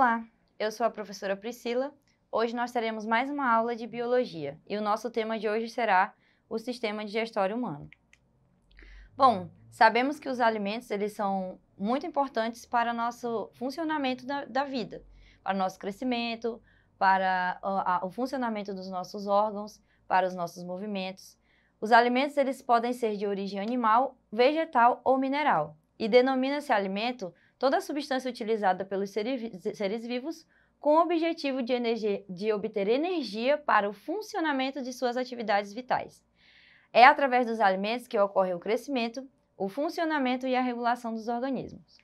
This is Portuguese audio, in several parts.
Olá, eu sou a professora Priscila. Hoje nós teremos mais uma aula de biologia e o nosso tema de hoje será o sistema digestório humano. Bom, sabemos que os alimentos eles são muito importantes para o nosso funcionamento da vida, para o nosso crescimento, para o funcionamento dos nossos órgãos, para os nossos movimentos. Os alimentos eles podem ser de origem animal, vegetal ou mineral e denomina-se alimento toda a substância utilizada pelos seres vivos com o objetivo de obter energia para o funcionamento de suas atividades vitais. É através dos alimentos que ocorre o crescimento, o funcionamento e a regulação dos organismos.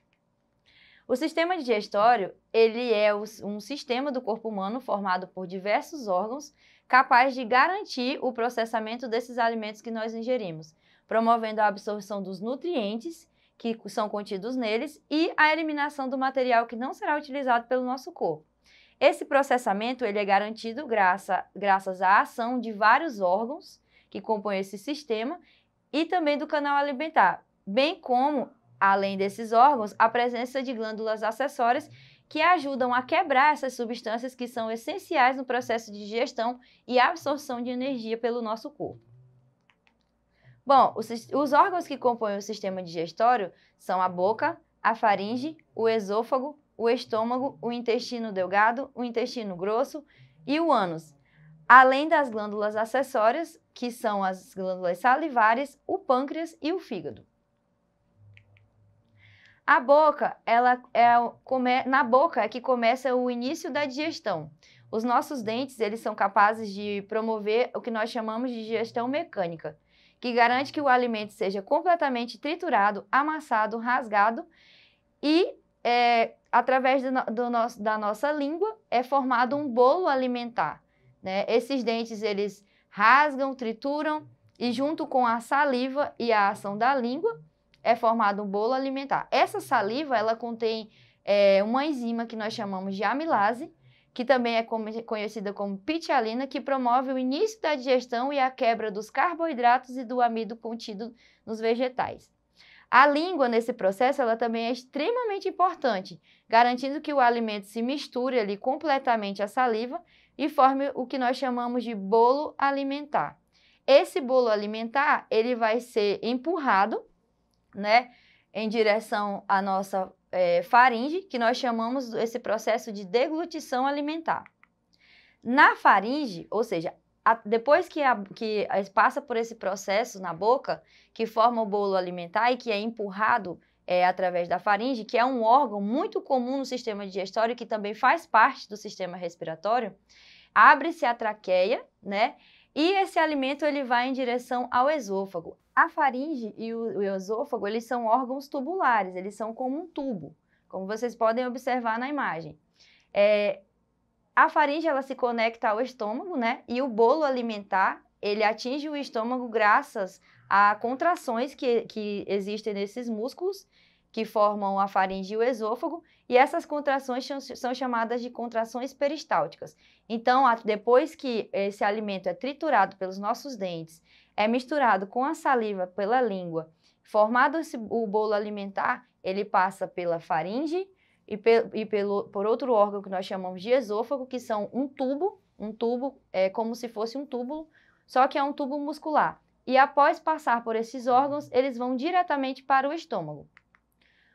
O sistema digestório, ele é um sistema do corpo humano formado por diversos órgãos capaz de garantir o processamento desses alimentos que nós ingerimos, promovendo a absorção dos nutrientes que são contidos neles e a eliminação do material que não será utilizado pelo nosso corpo. Esse processamento ele é garantido graças à ação de vários órgãos que compõem esse sistema e também do canal alimentar, bem como, além desses órgãos, a presença de glândulas acessórias que ajudam a quebrar essas substâncias que são essenciais no processo de digestão e absorção de energia pelo nosso corpo. Bom, os órgãos que compõem o sistema digestório são a boca, a faringe, o esôfago, o estômago, o intestino delgado, o intestino grosso e o ânus, além das glândulas acessórias, que são as glândulas salivares, o pâncreas e o fígado. A boca, na boca é que começa o início da digestão. Os nossos dentes, eles são capazes de promover o que nós chamamos de digestão mecânica, que garante que o alimento seja completamente triturado, amassado, rasgado e, através da nossa língua, é formado um bolo alimentar, né? Esses dentes, eles rasgam, trituram e junto com a saliva e a ação da língua, é formado um bolo alimentar. Essa saliva, ela contém uma enzima que nós chamamos de amilase, que também é conhecida como pitialina, que promove o início da digestão e a quebra dos carboidratos e do amido contido nos vegetais. A língua, nesse processo, ela também é extremamente importante, garantindo que o alimento se misture ali completamente à saliva e forme o que nós chamamos de bolo alimentar. Esse bolo alimentar, ele vai ser empurrado, né, em direção à nossa faringe, que nós chamamos esse processo de deglutição alimentar. Na faringe, ou seja, depois que passa por esse processo na boca, que forma o bolo alimentar e que é empurrado através da faringe, que é um órgão muito comum no sistema digestório, que também faz parte do sistema respiratório, abre-se a traqueia, né? E esse alimento ele vai em direção ao esôfago. A faringe e o esôfago, eles são órgãos tubulares, eles são como um tubo, como vocês podem observar na imagem. A faringe, ela se conecta ao estômago, né? E o bolo alimentar, ele atinge o estômago graças a contrações que existem nesses músculos que formam a faringe e o esôfago, e essas contrações são chamadas de contrações peristálticas. Então, depois que esse alimento é triturado pelos nossos dentes, é misturado com a saliva pela língua, formado o bolo alimentar, ele passa pela faringe e por outro órgão que nós chamamos de esôfago, que são um tubo é como se fosse um túbulo, só que é um tubo muscular. E após passar por esses órgãos, eles vão diretamente para o estômago.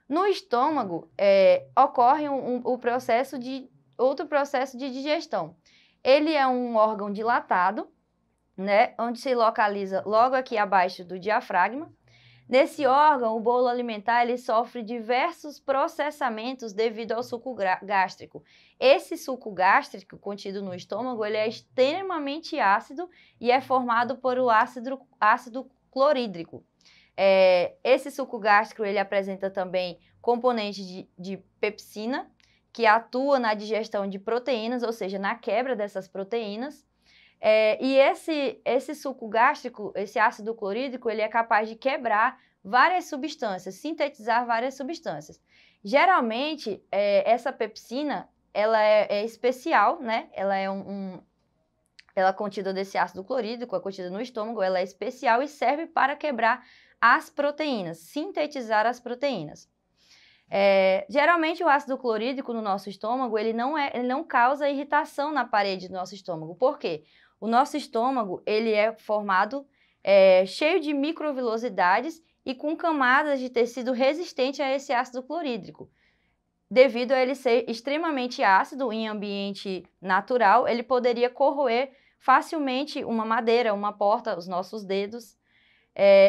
No estômago, ocorre outro processo de digestão. Ele é um órgão dilatado, né, onde se localiza logo aqui abaixo do diafragma. Nesse órgão, o bolo alimentar ele sofre diversos processamentos devido ao suco gástrico. Esse suco gástrico contido no estômago ele é extremamente ácido e é formado por o ácido clorídrico. Esse suco gástrico ele apresenta também componentes de pepsina, que atua na digestão de proteínas, ou seja, na quebra dessas proteínas. E esse suco gástrico, esse ácido clorídrico, ele é capaz de quebrar várias substâncias, sintetizar várias substâncias. Geralmente, essa pepsina, ela é especial, né? Ela é contida desse ácido clorídrico, é contida no estômago, ela é especial e serve para quebrar as proteínas, sintetizar as proteínas. Geralmente o ácido clorídrico no nosso estômago, ele não causa irritação na parede do nosso estômago. Por quê? O nosso estômago, ele é formado cheio de microvilosidades e com camadas de tecido resistente a esse ácido clorídrico. Devido a ele ser extremamente ácido em ambiente natural, ele poderia corroer facilmente uma madeira, uma porta, os nossos dedos.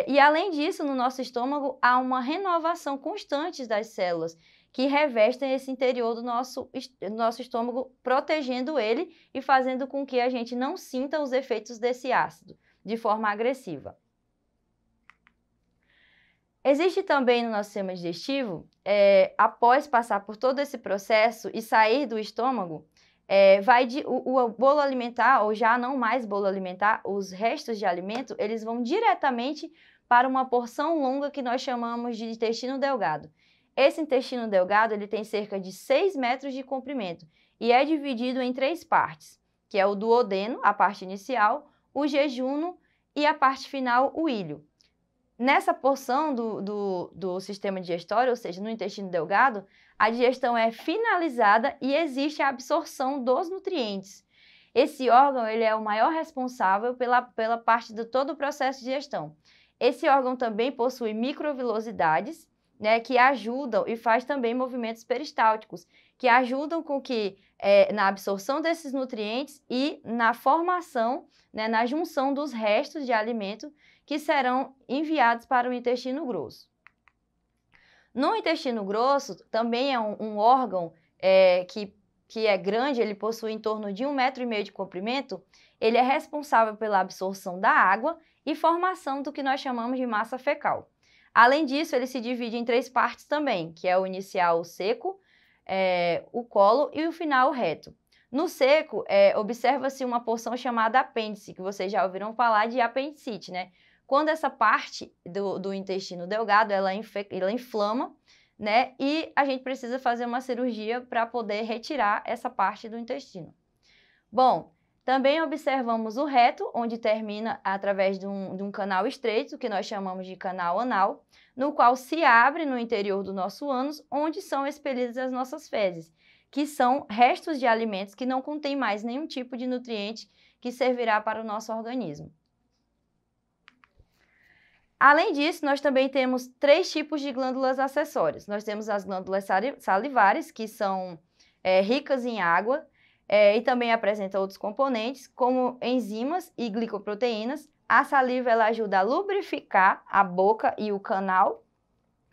E além disso, no nosso estômago, há uma renovação constante das células que revestem esse interior do nosso estômago, protegendo ele e fazendo com que a gente não sinta os efeitos desse ácido de forma agressiva. Existe também no nosso sistema digestivo, após passar por todo esse processo e sair do estômago, o bolo alimentar, ou já não mais bolo alimentar, os restos de alimento, eles vão diretamente para uma porção longa que nós chamamos de intestino delgado. Esse intestino delgado, ele tem cerca de 6 metros de comprimento e é dividido em 3 partes, que é o duodeno, a parte inicial, o jejuno e a parte final, o íleo. Nessa porção do sistema digestório, ou seja, no intestino delgado, a digestão é finalizada e existe a absorção dos nutrientes. Esse órgão ele é o maior responsável pela parte de todo o processo de digestão. Esse órgão também possui microvilosidades, né, que ajudam e faz também movimentos peristálticos, que ajudam com que na absorção desses nutrientes e na formação, né, na junção dos restos de alimento que serão enviados para o intestino grosso. No intestino grosso, também é um órgão que é grande, ele possui em torno de 1,5 metro de comprimento, ele é responsável pela absorção da água e formação do que nós chamamos de massa fecal. Além disso, ele se divide em 3 partes também, que é o inicial, o seco, o colo e o final, o reto. No seco, observa-se uma porção chamada apêndice, que vocês já ouviram falar de apendicite, né? Quando essa parte do intestino delgado, ela inflama, né? E a gente precisa fazer uma cirurgia para poder retirar essa parte do intestino. Bom, também observamos o reto, onde termina através de um canal estreito, que nós chamamos de canal anal, no qual se abre no interior do nosso ânus, onde são expelidas as nossas fezes, que são restos de alimentos que não contêm mais nenhum tipo de nutriente que servirá para o nosso organismo. Além disso, nós também temos 3 tipos de glândulas acessórias. Nós temos as glândulas salivares, que são ricas em água e também apresentam outros componentes, como enzimas e glicoproteínas. A saliva ela ajuda a lubrificar a boca e o canal,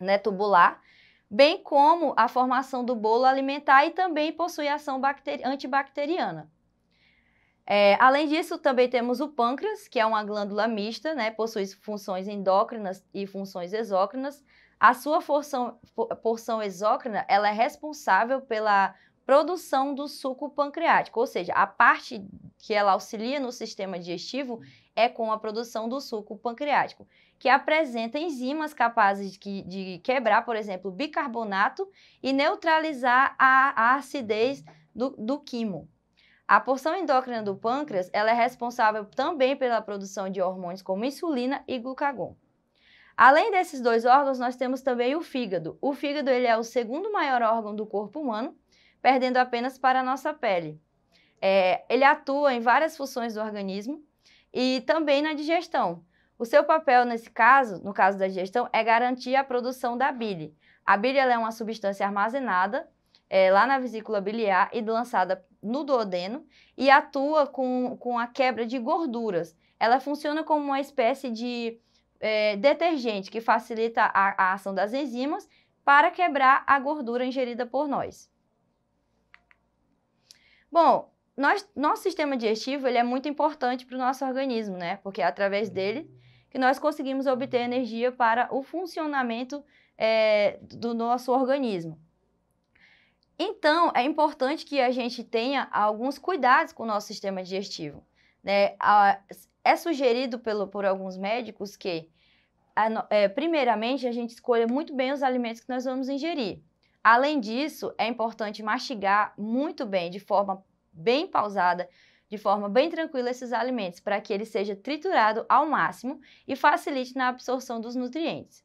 né, tubular, bem como a formação do bolo alimentar e também possui ação antibacteriana. Além disso, também temos o pâncreas, que é uma glândula mista, né? Possui funções endócrinas e funções exócrinas. A sua porção exócrina ela é responsável pela produção do suco pancreático, ou seja, a parte que ela auxilia no sistema digestivo é com a produção do suco pancreático, que apresenta enzimas capazes de quebrar, por exemplo, bicarbonato e neutralizar a acidez do quimo. A porção endócrina do pâncreas ela é responsável também pela produção de hormônios como insulina e glucagon. Além desses 2 órgãos, nós temos também o fígado. O fígado ele é o segundo maior órgão do corpo humano, perdendo apenas para a nossa pele. Ele atua em várias funções do organismo e também na digestão. O seu papel nesse caso, no caso da digestão, é garantir a produção da bile. A bile ela é uma substância armazenada lá na vesícula biliar e lançada no duodeno e atua com a quebra de gorduras. Ela funciona como uma espécie de detergente que facilita a ação das enzimas para quebrar a gordura ingerida por nós. Bom, nosso sistema digestivo ele é muito importante para o nosso organismo, né? Porque é através dele que nós conseguimos obter energia para o funcionamento do nosso organismo. Então, é importante que a gente tenha alguns cuidados com o nosso sistema digestivo, né? É sugerido por alguns médicos que, primeiramente, a gente escolha muito bem os alimentos que nós vamos ingerir. Além disso, é importante mastigar muito bem, de forma bem pausada, de forma bem tranquila esses alimentos, para que ele seja triturado ao máximo e facilite na absorção dos nutrientes.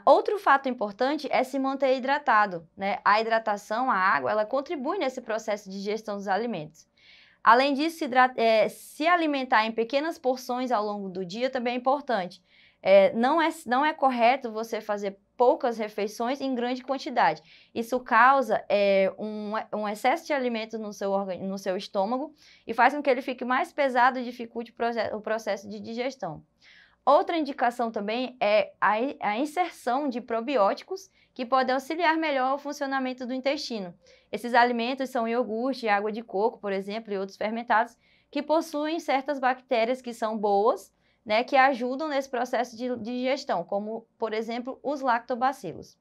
Outro fato importante é se manter hidratado, né? A hidratação, a água, ela contribui nesse processo de digestão dos alimentos. Além disso, se alimentar em pequenas porções ao longo do dia também é importante. Não é correto você fazer poucas refeições em grande quantidade. Isso causa um excesso de alimento no seu estômago e faz com que ele fique mais pesado e dificulte o processo de digestão. Outra indicação também é a inserção de probióticos que podem auxiliar melhor o funcionamento do intestino. Esses alimentos são iogurte, água de coco, por exemplo, e outros fermentados, que possuem certas bactérias que são boas, né, que ajudam nesse processo de digestão, como, por exemplo, os lactobacilos.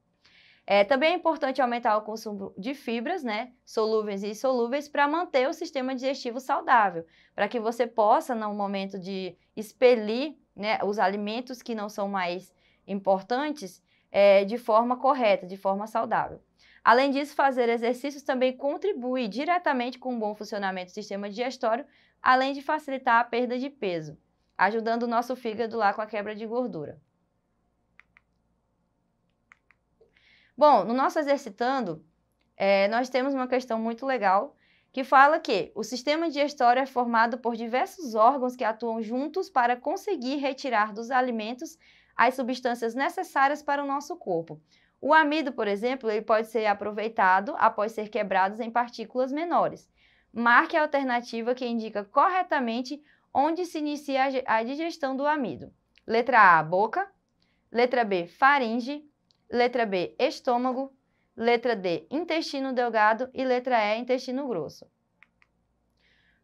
Também é importante aumentar o consumo de fibras, né, solúveis e insolúveis, para manter o sistema digestivo saudável, para que você possa, no momento de expelir, né, os alimentos que não são mais importantes, de forma correta, de forma saudável. Além disso, fazer exercícios também contribui diretamente com o bom funcionamento do sistema digestório, além de facilitar a perda de peso, ajudando o nosso fígado lá com a quebra de gordura. Bom, no nosso Exercitando, nós temos uma questão muito legal que fala que o sistema digestório é formado por diversos órgãos que atuam juntos para conseguir retirar dos alimentos as substâncias necessárias para o nosso corpo. O amido, por exemplo, ele pode ser aproveitado após ser quebrado em partículas menores. Marque a alternativa que indica corretamente onde se inicia a digestão do amido. Letra A, boca. Letra B, faringe. Letra B, estômago. Letra D, intestino delgado. E letra E, intestino grosso.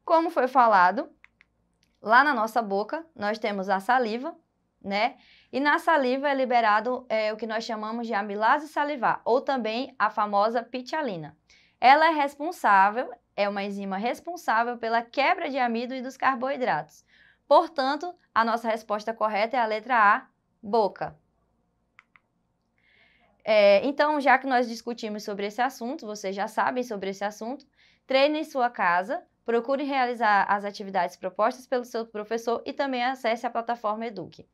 Como foi falado, lá na nossa boca nós temos a saliva, né? E na saliva é liberado o que nós chamamos de amilase salivar, ou também a famosa pitialina. Ela é uma enzima responsável pela quebra de amido e dos carboidratos. Portanto, a nossa resposta correta é a letra A, boca. Então, já que nós discutimos sobre esse assunto, vocês já sabem sobre esse assunto, treine em sua casa, procure realizar as atividades propostas pelo seu professor e também acesse a plataforma Eduque.